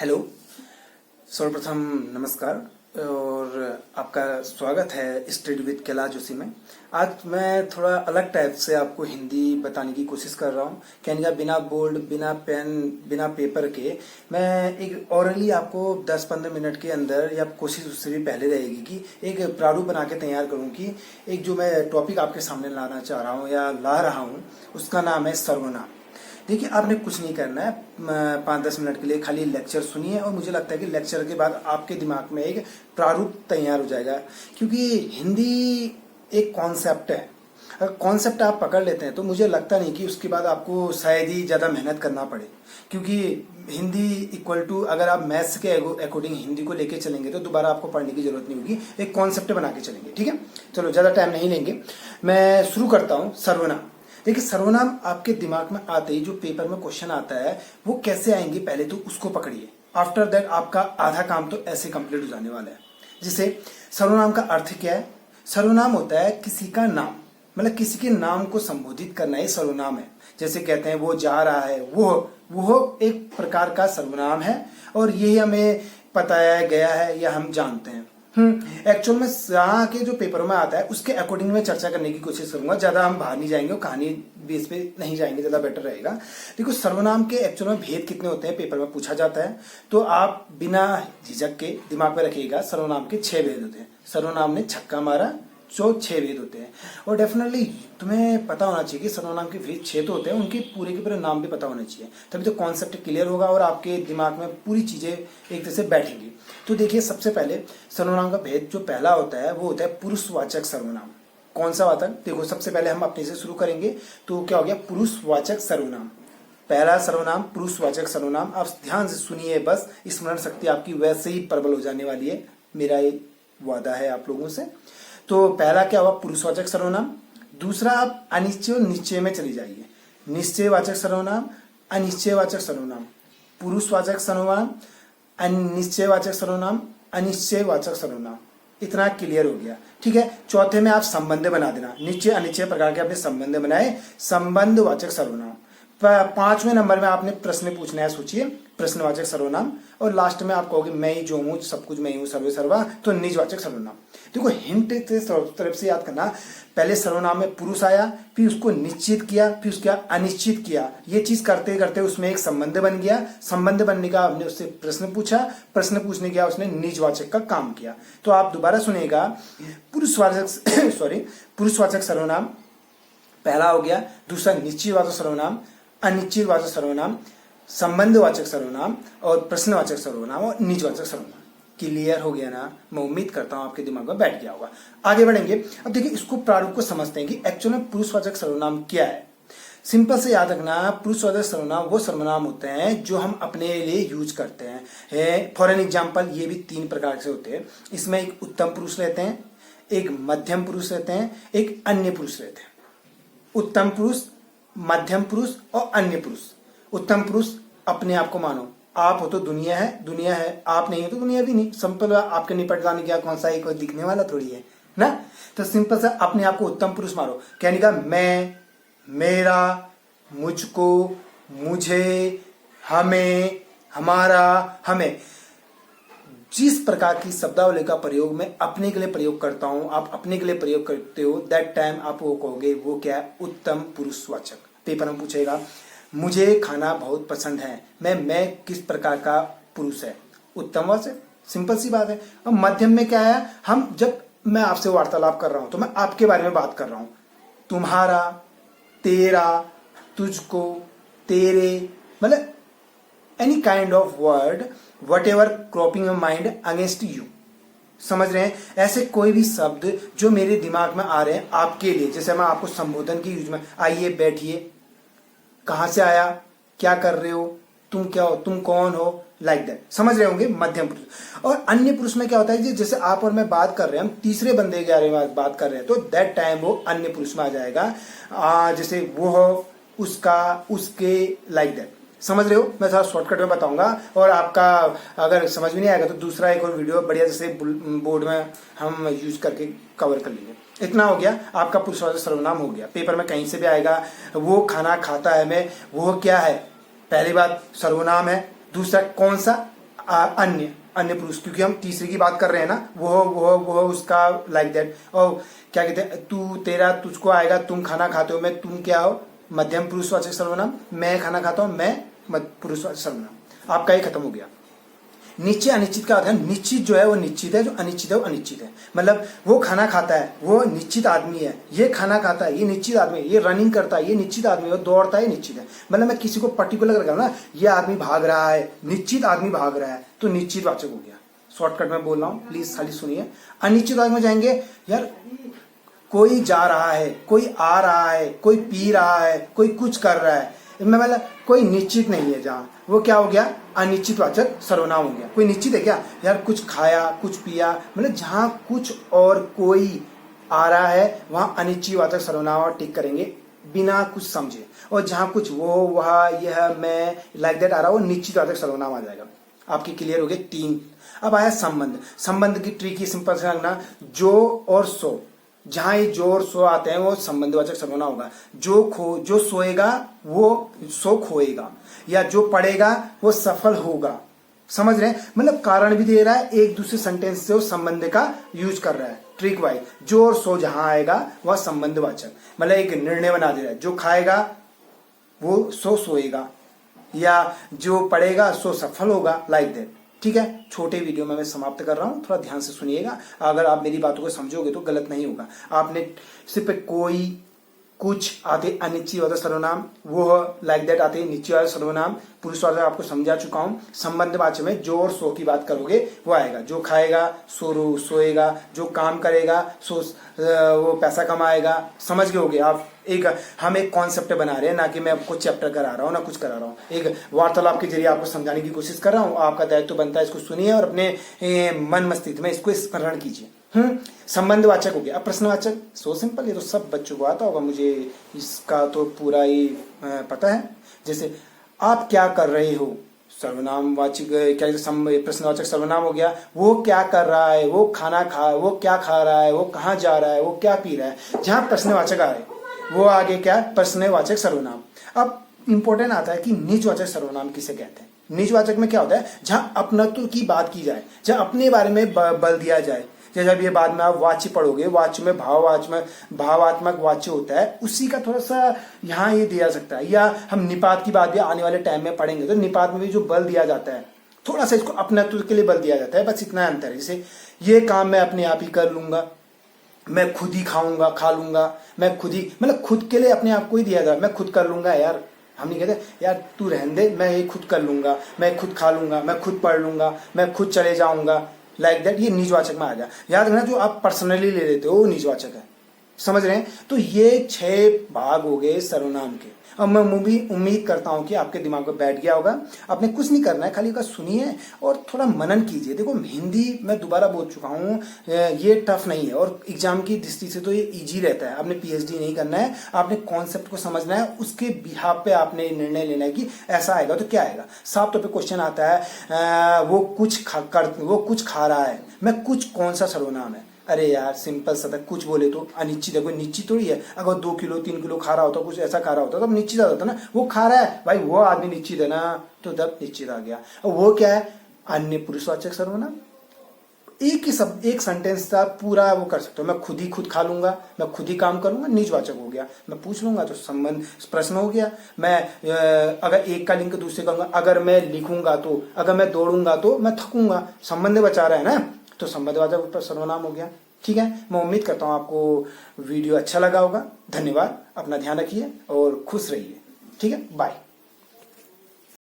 Hello. सर्वप्रथम नमस्कार और आपका स्वागत है स्टडी विद कैलाश जोशी में। आज मैं थोड़ा अलग टाइप से आपको हिंदी बताने की कोशिश कर रहा हूँ। कहने का बिना बोर्ड, बिना पेन, बिना पेपर के मैं एक ओरली आपको 10-15 मिनट के अंदर, या कोशिश उससे भी पहले रहेगी कि एक प्रारूप बना के तैयार करूँ कि एक जो मैं टॉपिक आपके सामने लाना चाह रहा हूँ या ला रहा हूँ उसका नाम है सर्वनाम। देखिए, आपने कुछ नहीं करना है, 5-10 मिनट के लिए खाली लेक्चर सुनिए और मुझे लगता है कि लेक्चर के बाद आपके दिमाग में एक प्रारूप तैयार हो जाएगा। क्योंकि हिंदी एक कॉन्सेप्ट है, अगर कॉन्सेप्ट आप पकड़ लेते हैं तो मुझे लगता नहीं कि उसके बाद आपको शायद ही ज़्यादा मेहनत करना पड़े। क्योंकि हिंदी इक्वल टू, अगर आप मैथ्स के अकॉर्डिंग हिंदी को लेके चलेंगे तो दोबारा आपको पढ़ने की जरूरत नहीं होगी, एक कॉन्सेप्ट बना के चलेंगे। ठीक है, चलो ज़्यादा टाइम नहीं लेंगे, मैं शुरू करता हूँ। सर्वनाम। देखिए, सर्वनाम आपके दिमाग में आते ही जो पेपर में क्वेश्चन आता है वो कैसे आएंगे, पहले तो उसको पकड़िए। आफ्टर दैट आपका आधा काम तो ऐसे कंप्लीट हो जाने वाला है। जैसे सर्वनाम का अर्थ क्या है? सर्वनाम होता है किसी का नाम, मतलब किसी के नाम को संबोधित करना ही सर्वनाम है। जैसे कहते हैं वो जा रहा है, वो एक प्रकार का सर्वनाम है और यही हमें बताया गया है या हम जानते हैं। एक्चुअल में यहाँ के जो पेपर में आता है उसके अकॉर्डिंग में चर्चा करने की कोशिश करूंगा। ज्यादा हम बाहर नहीं जाएंगे और कहानी बेस पे नहीं जाएंगे, ज्यादा बेटर रहेगा। देखो, सर्वनाम के एक्चुअल में भेद कितने होते हैं पेपर में पूछा जाता है, तो आप बिना झिझक के दिमाग में रखिएगा। सर्वनाम के 6 भेद होते हैं। सर्वनाम ने छक्का मारा, जो 6 भेद होते हैं। और डेफिनेटली तुम्हें पता होना चाहिए कि सर्वनाम के भेद 6 तो होते हैं, उनके पूरे के पूरे नाम भी पता होने चाहिए, तभी तो कॉन्सेप्ट क्लियर होगा और आपके दिमाग में पूरी चीजें एक तरह से बैठेंगी। तो देखिए, सबसे पहले सर्वनाम का भेद जो पहला होता है वो होता है पुरुषवाचक सर्वनाम। कौन सा वाचक? देखो, सबसे पहले हम अपने से शुरू करेंगे तो क्या हो गया? पुरुषवाचक सर्वनाम। पहला सर्वनाम पुरुषवाचक सर्वनाम। आप ध्यान से सुनिए, बस स्मरण शक्ति आपकी वैसे ही प्रबल हो जाने वाली है, मेरा ये वादा है आप लोगों से। तो पहला क्या हुआ? पुरुषवाचक सर्वनाम। दूसरा, आप अनिश्चय और निश्चय में चली जाइए। निश्चयवाचक सर्वनाम, अनिश्चयवाचक सर्वनाम, पुरुषवाचक सर्वनाम, अनिश्चयवाचक सर्वनाम, अनिश्चयवाचक सर्वनाम। इतना क्लियर हो गया। ठीक है, चौथे में आप संबंध बना देना। निश्चय अनिश्चय प्रकार के आपने संबंध बनाए, संबंधवाचक सर्वनाम। 5वें नंबर में आपने प्रश्न पूछना है, सोचिए, प्रश्नवाचक सर्वनाम। और लास्ट में आप कहोगे मैं ही जो हूं, सब कुछ मैं ही हूं, सर्वे सर्वा, तो निजवाचक सर्वनाम। देखो, हिंट तरफ से याद करना, पहले सर्वनाम में पुरुष आया, फिर उसको निश्चित किया, फिर उसका अनिश्चित किया। ये चीज करते करते उसमें एक संबंध बन गया। संबंध बनने का आपने उससे प्रश्न पूछा, प्रश्न पूछने के उसने निजवाचक का काम किया। तो आप दोबारा सुनिएगा, पुरुषवाचक सर्वनाम पहला हो गया। दूसरा निश्चितवाचक सर्वनाम, अनिश्चितवाचक सर्वनाम, संबंधवाचक सर्वनाम और प्रश्नवाचक सर्वनाम और निजवाचक सर्वनाम। क्लियर हो गया ना? मैं उम्मीद करता हूं आपके दिमाग में बैठ गया होगा। आगे बढ़ेंगे। अब देखिए, इसको प्रारूप को समझते हैं कि एक्चुअल में पुरुषवाचक सर्वनाम क्या है। सिंपल से याद रखना, पुरुषवाचक सर्वनाम वो सर्वनाम होते हैं जो हम अपने लिए यूज करते हैं। फॉर एन एग्जाम्पल, ये भी 3 प्रकार से होते हैं। इसमें एक उत्तम पुरुष रहते हैं, एक मध्यम पुरुष रहते हैं, एक अन्य पुरुष रहते हैं। उत्तम पुरुष, मध्यम पुरुष और अन्य पुरुष। उत्तम पुरुष अपने आप को मानो, आप हो तो दुनिया है, दुनिया है, आप नहीं हो तो दुनिया भी नहीं। सिंपल, आपके निपट जाने क्या कौन सा एक दिखने वाला थोड़ी है ना। तो सिंपल से अपने आप को उत्तम पुरुष मानो। कहने का मैं, मेरा, मुझको, मुझे, हमें, हमारा, हमें। जिस प्रकार की शब्दावली का प्रयोग मैं अपने के लिए प्रयोग करता हूं, आप अपने के लिए प्रयोग करते हो, दैट टाइम आप वो कहोगे वो क्या है? उत्तम पुरुषवाचक। पेपर में पूछेगा मुझे खाना बहुत पसंद है, मैं किस प्रकार का पुरुष है? उत्तमवाचक। सिंपल सी बात है। और मध्यम में क्या है? हम जब मैं आपसे वार्तालाप कर रहा हूं तो मैं आपके बारे में बात कर रहा हूं। तुम्हारा, तेरा, तुझको, तेरे, मतलब any kind of word, what ever cropping your mind against you. समझ रहे हैं? ऐसे कोई भी शब्द जो मेरे दिमाग में आ रहे हैं आपके लिए, जैसे मैं आपको संबोधन की यूज में, आइए बैठिए, कहां से आया, क्या कर रहे हो, तुम क्या हो, तुम कौन हो, लाइक दैट। समझ रहे होंगे? मध्यम पुरुष। और अन्य पुरुष में क्या होता है, जैसे आप और मैं बात कर रहे हैं, हम तीसरे बंदे के बारे में बात कर रहे हैं, तो दैट टाइम वो अन्य पुरुष में आ जाएगा। जैसे वो हो, उसका, उसके, लाइक दैट। समझ रहे हो? मैं थोड़ा शॉर्टकट में बताऊंगा और आपका अगर समझ में नहीं आएगा तो दूसरा एक और वीडियो बढ़िया जैसे बोर्ड में हम यूज करके कवर कर लेंगे। इतना हो गया, आपका पुरुषवाचक सर्वनाम हो गया। पेपर में कहीं से भी आएगा, वो खाना खाता है, मैं, वो क्या है? पहली बात सर्वनाम है। दूसरा कौन सा? अन्य अन्य पुरुष, क्योंकि हम तीसरे की बात कर रहे हैं ना, वो उसका लाइक दैट। और क्या कहते हैं, तू तेरा तुझको आएगा, तुम खाना खाते हो, मैं तुम क्या हो, मध्यम पुरुषवाचक सर्वनाम। मैं खाना खाता हूं, मैं पुरुषवाचक सर्वनाम। आपका ये खत्म हो गया। निश्चित अनिश्चित का अर्थ है, निश्चित जो है वो निश्चित है, जो अनिश्चित है वो अनिश्चित है। मतलब वो खाना खाता है, वो निश्चित आदमी है। ये खाना खाता है, ये निश्चित आदमी है। ये रनिंग करता है, ये निश्चित आदमी है। वो दौड़ता है, ये निश्चित है। मतलब मैं किसी को पर्टिकुलर कर ना, ये आदमी भाग रहा है, निश्चित आदमी भाग रहा है, तो निश्चित वाचक हो गया। शॉर्टकट में बोल रहा हूँ, प्लीज खाली सुनिए। अनिश्चित वाचक में जाएंगे, यार कोई जा रहा है, कोई आ रहा है, कोई पी रहा है, कोई कुछ कर रहा है, इनमें मतलब कोई निश्चित नहीं है। जहां वो क्या हो गया, अनिश्चितवाचक सर्वनाम हो गया। कोई निश्चित है क्या, यार कुछ खाया, कुछ पिया, मतलब जहां कुछ और कोई आ रहा है वहां अनिश्चितवाचक सर्वनाम और टिक करेंगे बिना कुछ समझे। और जहां कुछ वो, वह, यह, मैं, लाइक दैट आ रहा है, वो निश्चितवाचक सर्वनाम आ जाएगा। आपकी क्लियर हो गए 3। अब आया संबंध। संबंध की ट्रिक सिंपल से रखना, जो और सो, जहां ये जो और सो आते हैं वो संबंधवाचक सर्वनाम होगा। जो सोएगा वो सो खोएगा, या जो पढ़ेगा वो सफल होगा। समझ रहे हैं, मतलब कारण भी दे रहा है, एक दूसरे सेंटेंस से वो संबंध का यूज कर रहा है। ट्रिक वाइज जो और सो जहां आएगा वह संबंधवाचक, मतलब एक निर्णय बना दे रहा है। जो खाएगा वो सो सोएगा, या जो पढ़ेगा सो सफल होगा, लाइक दैट। ठीक है, छोटे वीडियो में मैं समाप्त कर रहा हूं, थोड़ा ध्यान से सुनिएगा। अगर आप मेरी बातों को समझोगे तो गलत नहीं होगा। आपने सिर्फ कोई, कुछ आते अनिश्चितवाचक सर्वनाम, वो लाइक दैट आते निश्चितवाचक सर्वनाम। पुरुषवाचक आपको समझा चुका हूं। संबंधवाचक में जो और सो की बात करोगे वो आएगा। जो खाएगा सो सोएगा, जो काम करेगा सो वो पैसा कमाएगा। समझ गए होगे आप। हम एक कॉन्सेप्ट बना रहे हैं, ना कि मैं आपको चैप्टर करा रहा हूँ, ना कुछ करा रहा हूँ। एक वार्तालाप के जरिए आपको समझाने की कोशिश कर रहा हूँ। आपका दायित्व बनता है इसको सुनिए और अपने मन मस्तिष्क में इसको स्मरण कीजिए। संबंधवाचक हो गया। अब प्रश्नवाचक, सो सिंपल, ये तो सब बच्चों को आता होगा, मुझे इसका तो पूरा ही पता है। जैसे आप क्या कर रहे हो, सर्वनामवाचक क्या, प्रश्नवाचक सर्वनाम हो गया। वो क्या कर रहा है, वो वो क्या खा रहा है, वो कहाँ जा रहा है, वो क्या पी रहा है। जहां प्रश्नवाचक आ रहे वो आगे क्या, प्रश्नवाचक सर्वनाम। अब इंपॉर्टेंट आता है कि निजवाचक सर्वनाम किसे कहते हैं। निजवाचक में क्या होता है, जहां अपनत्व की बात की जाए, जहां अपने बारे में बल दिया जाए। जैसे अब ये बाद में आप वाच्य पढ़ोगे, वाच्य में भावात्मक वाच्य होता है, उसी का थोड़ा सा यहाँ ये दिया सकता है। या हम निपात की बात भी आने वाले टाइम में पढ़ेंगे, तो निपात में भी जो बल दिया जाता है, थोड़ा सा इसको अपनत्व के लिए बल दिया जाता है, बस इतना अंतर है। जैसे ये काम मैं अपने आप ही कर लूंगा, मैं खुद ही खाऊंगा, खा लूंगा, मैं खुद ही, मतलब खुद के लिए अपने आप को ही दिया जाए। मैं खुद कर लूंगा यार, हम नहीं कहते यार तू रहने दे, मैं ये खुद कर लूंगा, मैं खुद खा लूंगा, मैं खुद पढ़ लूंगा, मैं खुद चले जाऊंगा, लाइक दैट। ये निजवाचक में आ गया। याद रखना, जो आप पर्सनली ले लेते हो वो निजवाचक है। समझ रहे हैं। तो ये 6 भाग हो गए सर्वनाम के। अब मैं उम्मीद करता हूं कि आपके दिमाग में बैठ गया होगा। आपने कुछ नहीं करना है, खाली का सुनिए और थोड़ा मनन कीजिए। देखो हिंदी मैं दोबारा बोल चुका हूं, ये टफ नहीं है और एग्जाम की दृष्टि से तो ये इजी रहता है। आपने पीएचडी नहीं करना है, आपने कॉन्सेप्ट को समझना है, उसके बिहाफ पे आपने निर्णय लेना है कि ऐसा आएगा तो क्या आएगा। साफ तौर पे क्वेश्चन आता है वो कुछ खा रहा है, मैं कुछ कौन सा सर्वनाम है। अरे यार सिंपल सा था, कुछ बोले तो अनिश्चित है, कोई निश्चित थोड़ी है। अगर 2 किलो 3 किलो खा रहा होता, कुछ ऐसा खा रहा होता, तब निश्चित आ जाता ना। वो खा रहा है भाई, वो आदमी निश्चित है ना, तो तब निश्चित आ गया। और वो क्या है, अन्य पुरुषवाचक सर्वनाम। एक सेंटेंस का पूरा वो कर सकते हो। मैं खुद ही खुद खा लूंगा, मैं खुद ही काम करूंगा, निजवाचक हो गया। मैं पूछ लूंगा तो संबंध प्रश्न हो गया। मैं अगर एक का लिंक दूसरे का, अगर मैं लिखूंगा तो, अगर मैं दौड़ूंगा तो मैं थकूंगा, संबंध बचा रहा है ना, तो संबंधवाचक सर्वनाम हो गया। ठीक है, मैं उम्मीद करता हूं आपको वीडियो अच्छा लगा होगा। धन्यवाद, अपना ध्यान रखिए और खुश रहिए। ठीक है, बाय।